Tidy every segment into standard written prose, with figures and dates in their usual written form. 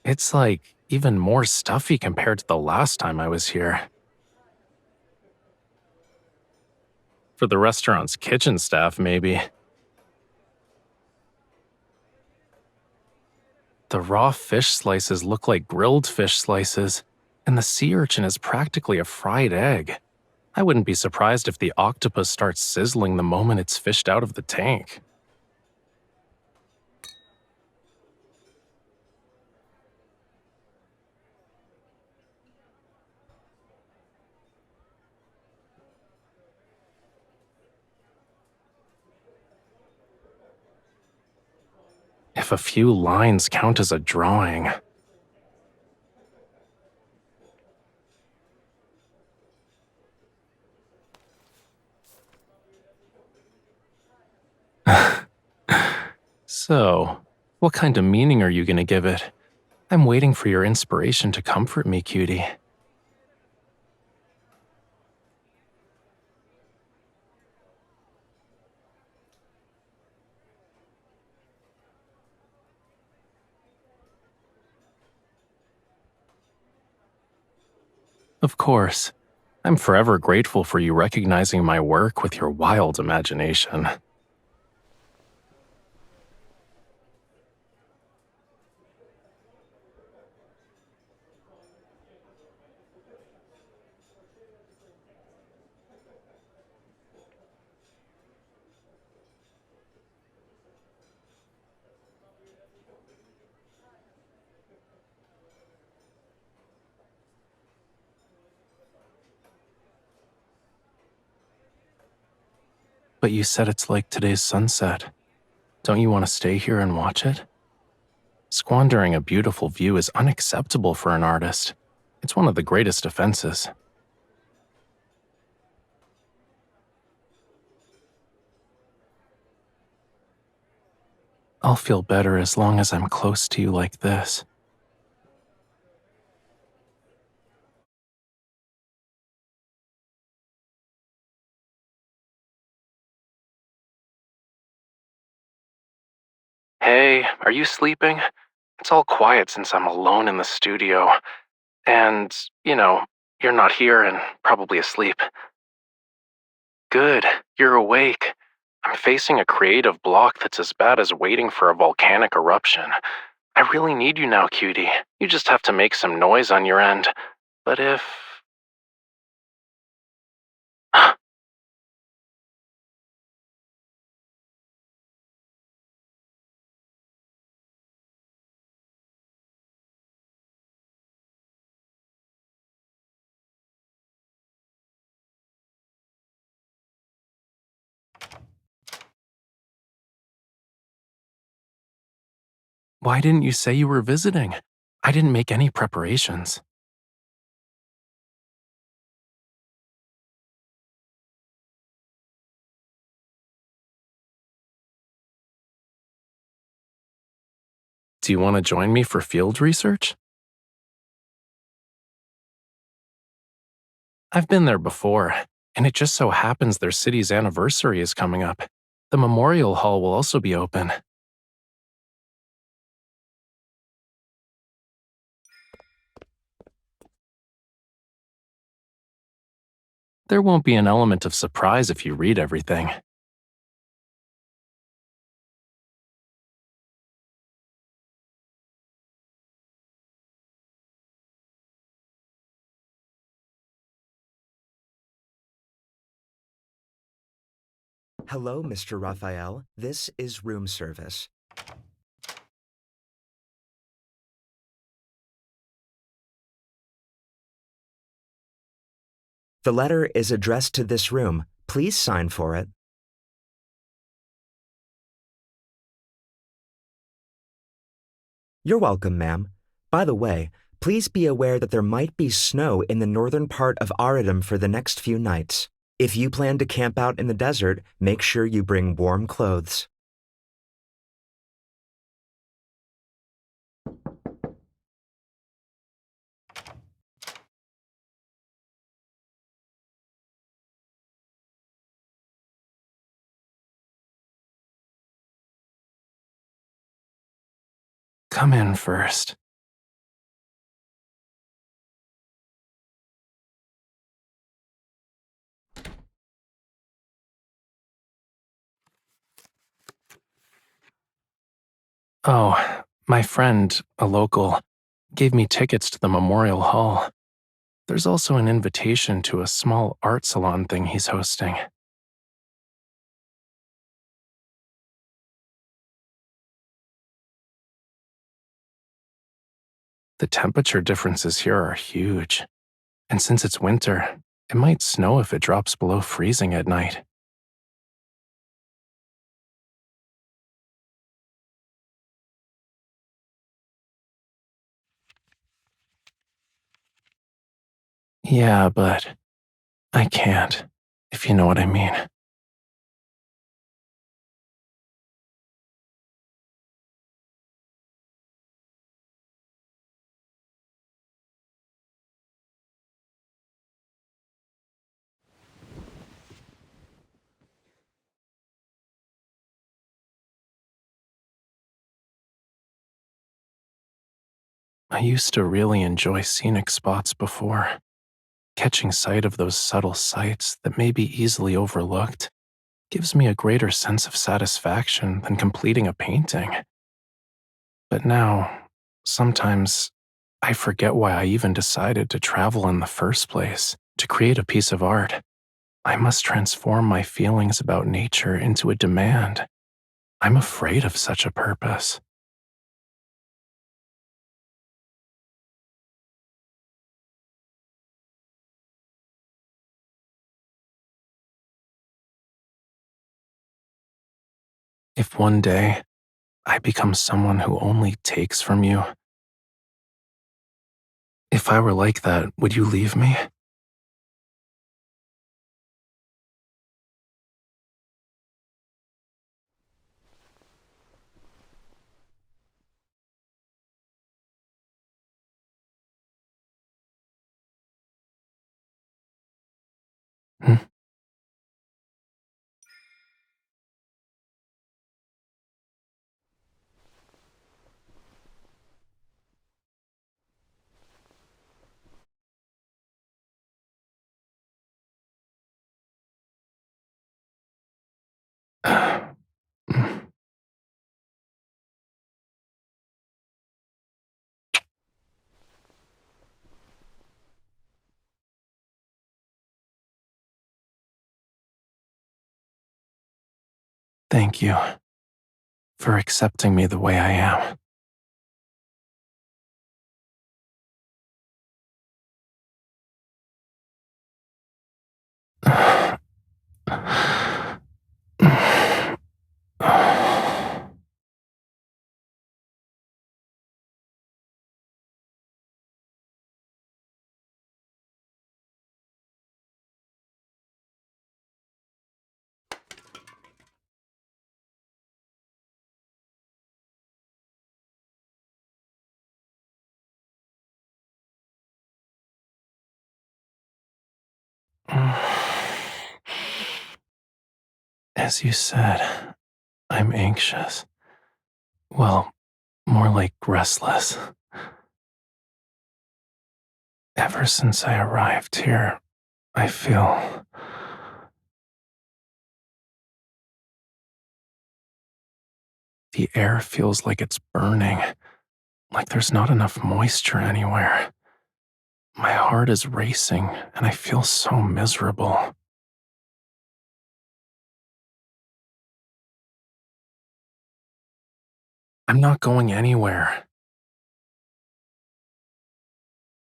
It's like even more stuffy compared to the last time I was here. For the restaurant's kitchen staff, maybe. The raw fish slices look like grilled fish slices, and the sea urchin is practically a fried egg. I wouldn't be surprised if the octopus starts sizzling the moment it's fished out of the tank. If a few lines count as a drawing. So, what kind of meaning are you going to give it? I'm waiting for your inspiration to comfort me, cutie. Of course. I'm forever grateful for you recognizing my work with your wild imagination. But you said it's like today's sunset. Don't you want to stay here and watch it? Squandering a beautiful view is unacceptable for an artist. It's one of the greatest offenses. I'll feel better as long as I'm close to you like this. Hey, are you sleeping? It's all quiet since I'm alone in the studio. And, you're not here and probably asleep. Good, you're awake. I'm facing a creative block that's as bad as waiting for a volcanic eruption. I really need you now, cutie. You just have to make some noise on your end. But if... Why didn't you say you were visiting? I didn't make any preparations. Do you want to join me for field research? I've been there before, and it just so happens their city's anniversary is coming up. The memorial hall will also be open. There won't be an element of surprise if you read everything. Hello, Mr. Raphael. This is room service. The letter is addressed to this room. Please sign for it. You're welcome, ma'am. By the way, please be aware that there might be snow in the northern part of Aridum for the next few nights. If you plan to camp out in the desert, make sure you bring warm clothes. Come in first. Oh, my friend, a local, gave me tickets to the Memorial Hall. There's also an invitation to a small art salon thing he's hosting. The temperature differences here are huge, and since it's winter, it might snow if it drops below freezing at night. Yeah, but I can't, if you know what I mean. I used to really enjoy scenic spots before. Catching sight of those subtle sights that may be easily overlooked gives me a greater sense of satisfaction than completing a painting. But now, sometimes I forget why I even decided to travel in the first place, to create a piece of art. I must transform my feelings about nature into a demand. I'm afraid of such a purpose. If one day I become someone who only takes from you, if I were like that, would you leave me? Hmm? Thank you for accepting me the way I am. As you said, I'm anxious. Well, more like restless. Ever since I arrived here, I feel the air feels like it's burning, like there's not enough moisture anywhere. My heart is racing, and I feel so miserable. I'm not going anywhere.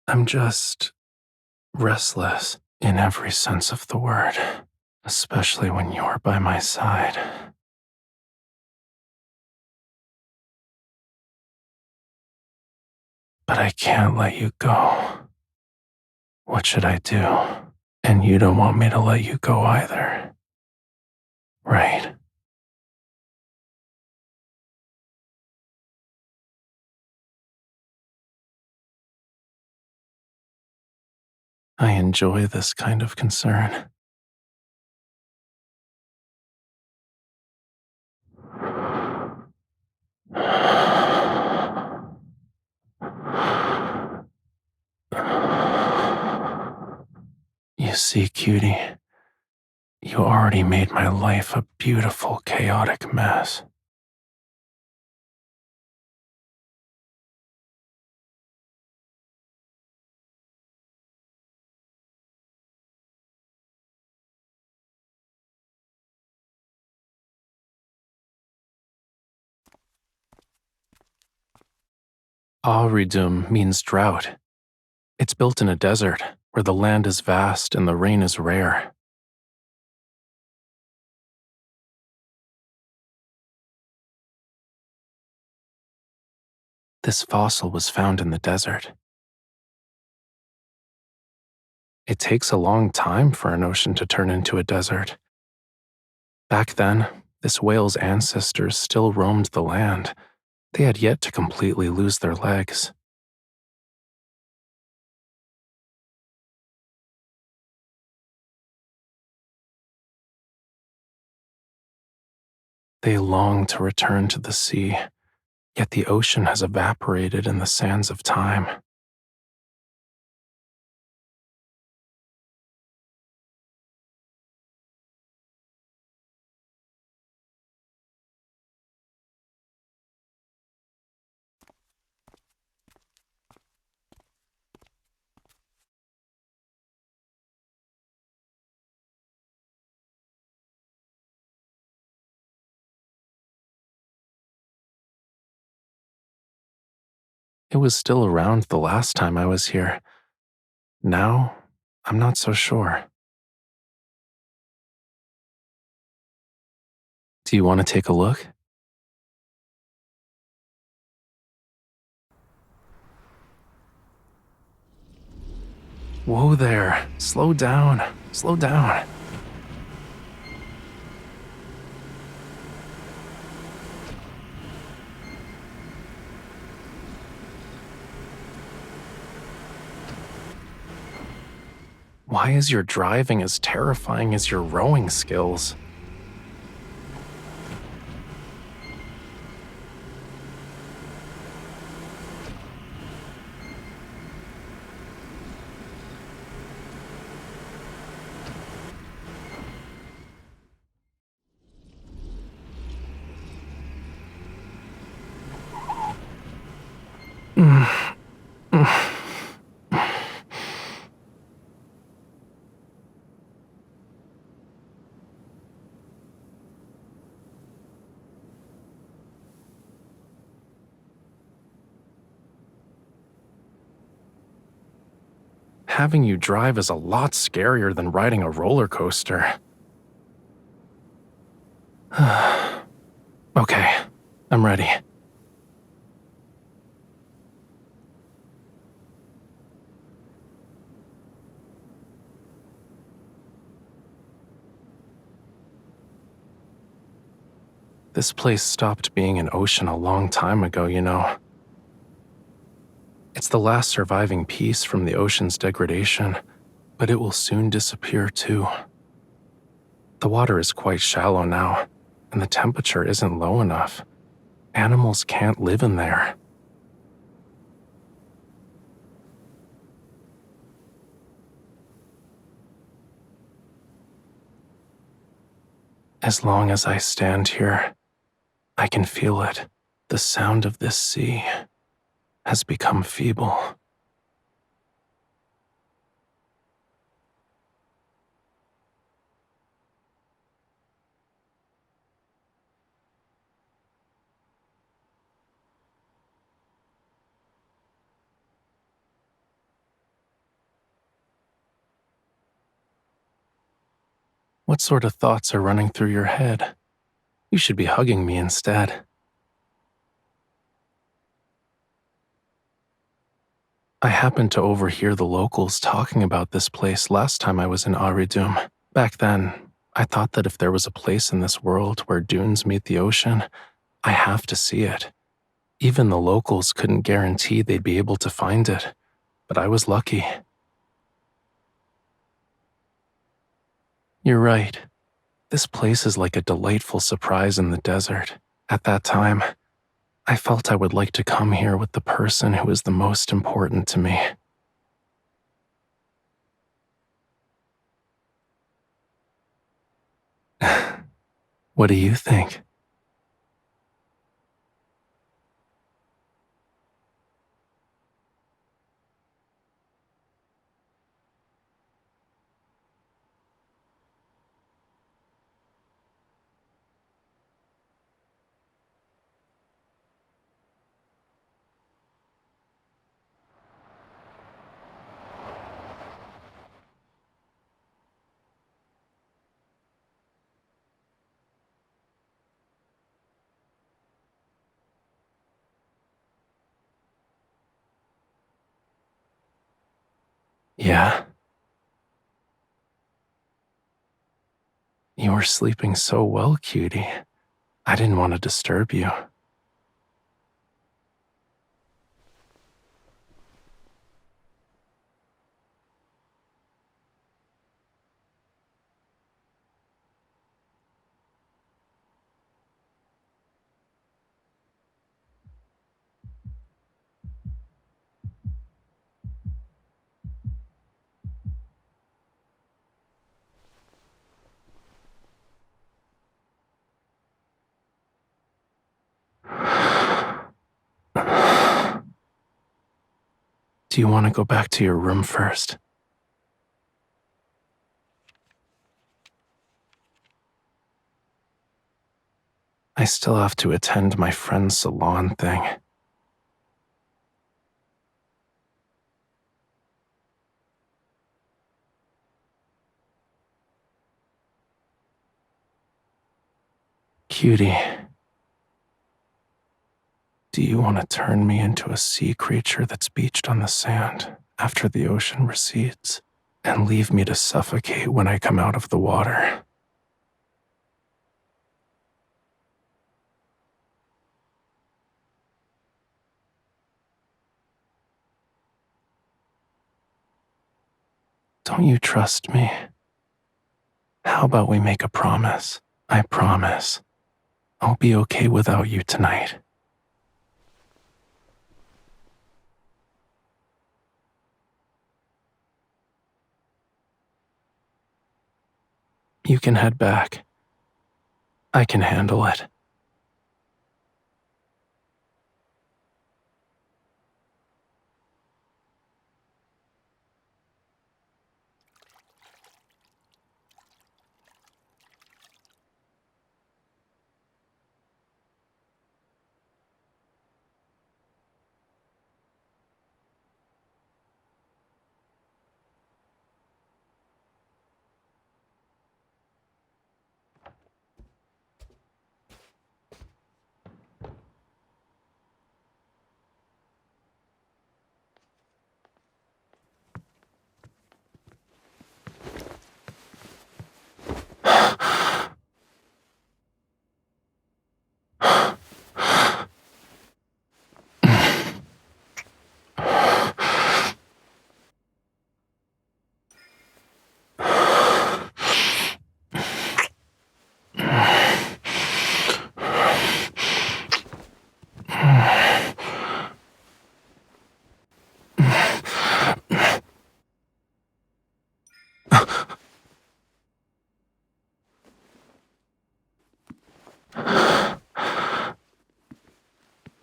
I'm just restless in every sense of the word, especially when you're by my side. But I can't let you go. What should I do? And you don't want me to let you go either, right? I enjoy this kind of concern. You see, cutie, you already made my life a beautiful, chaotic mess. Aridum means drought. It's built in a desert where the land is vast and the rain is rare. This fossil was found in the desert. It takes a long time for an ocean to turn into a desert. Back then, this whale's ancestors still roamed the land. They had yet to completely lose their legs. They long to return to the sea, yet the ocean has evaporated in the sands of time. It was still around the last time I was here. Now, I'm not so sure. Do you want to take a look? Whoa there, slow down, slow down. Why is your driving as terrifying as your rowing skills? Having you drive is a lot scarier than riding a roller coaster. Okay, I'm ready. This place stopped being an ocean a long time ago, you know. It's the last surviving piece from the ocean's degradation, but it will soon disappear too. The water is quite shallow now, and the temperature isn't low enough. Animals can't live in there. As long as I stand here, I can feel it. The sound of this sea has become feeble. What sort of thoughts are running through your head? You should be hugging me instead. I happened to overhear the locals talking about this place last time I was in Aridum. Back then, I thought that if there was a place in this world where dunes meet the ocean, I have to see it. Even the locals couldn't guarantee they'd be able to find it, but I was lucky. You're right. This place is like a delightful surprise in the desert. At that time, I felt I would like to come here with the person who is the most important to me. What do you think? Yeah? You were sleeping so well, cutie. I didn't want to disturb you. Do you want to go back to your room first? I still have to attend my friend's salon thing. Cutie, do you want to turn me into a sea creature that's beached on the sand after the ocean recedes and leave me to suffocate when I come out of the water? Don't you trust me? How about we make a promise? I promise. I'll be okay without you tonight. You can head back. I can handle it.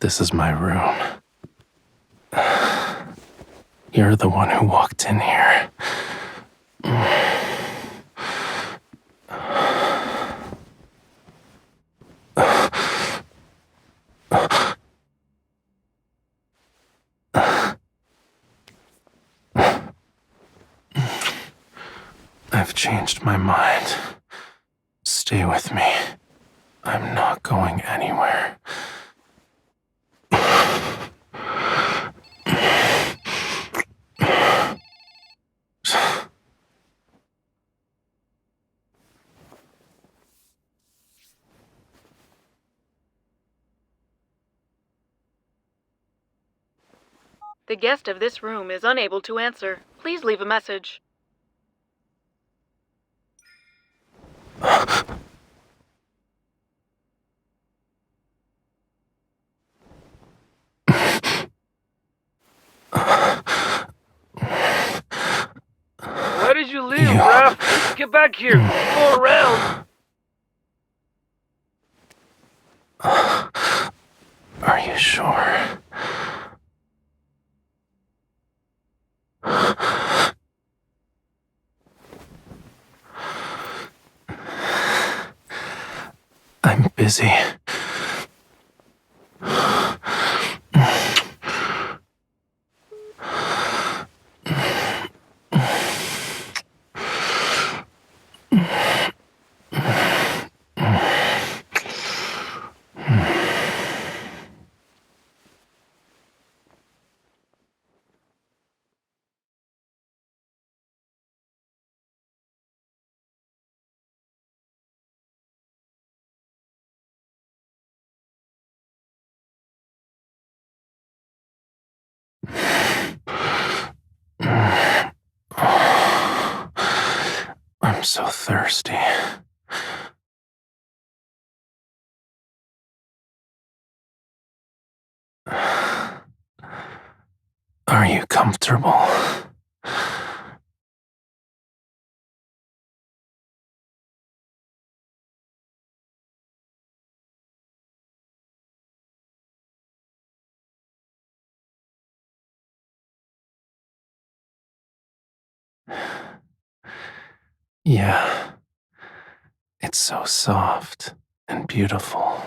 This is my room. You're the one who walked in here. I've changed my mind. Stay with me. I'm not going anywhere. The guest of this room is unable to answer. Please leave a message. Why did you leave, Raph? Get back here. Go around. Are you sure? I'm busy. I'm so thirsty. Are you comfortable? Yeah, it's so soft and beautiful.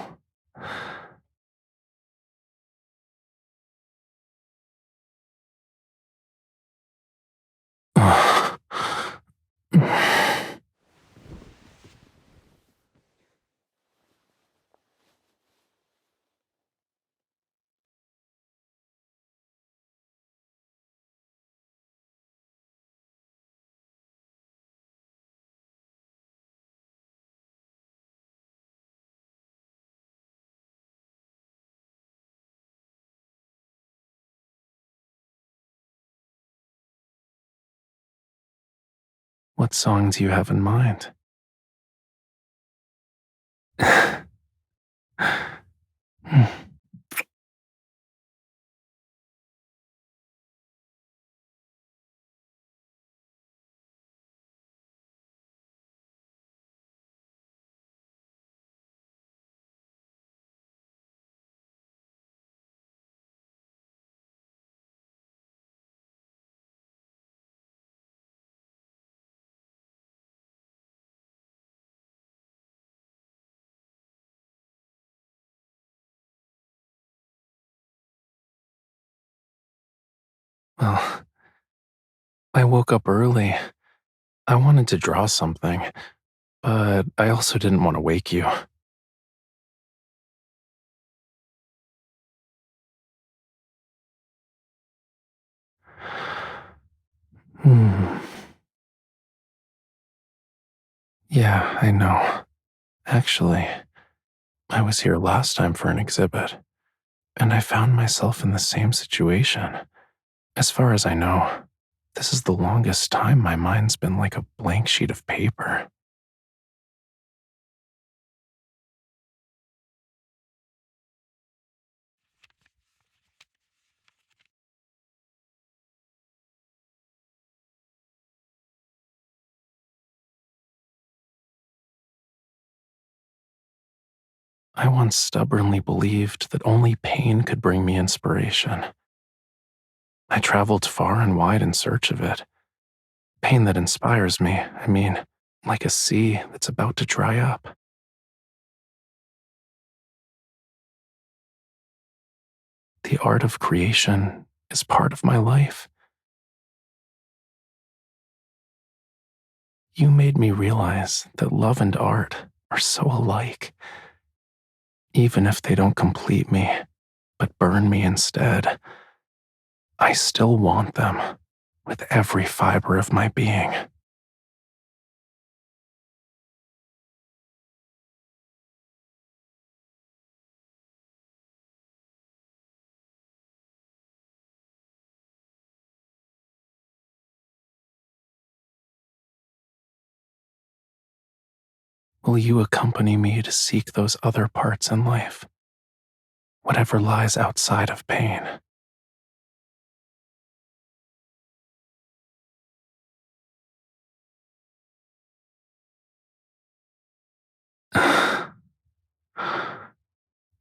What song do you have in mind? Well, I woke up early. I wanted to draw something, but I also didn't want to wake you. Hmm. Yeah, I know. Actually, I was here last time for an exhibit, and I found myself in the same situation. As far as I know, this is the longest time my mind's been like a blank sheet of paper. I once stubbornly believed that only pain could bring me inspiration. I traveled far and wide in search of it. Pain that inspires me, I mean, like a sea that's about to dry up. The art of creation is part of my life. You made me realize that love and art are so alike, even if they don't complete me, but burn me instead. I still want them with every fiber of my being. Will you accompany me to seek those other parts in life, whatever lies outside of pain?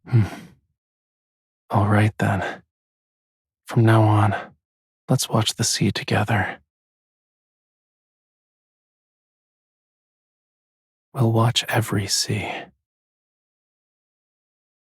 Hmm. All right then. From now on, let's watch the sea together. We'll watch every sea.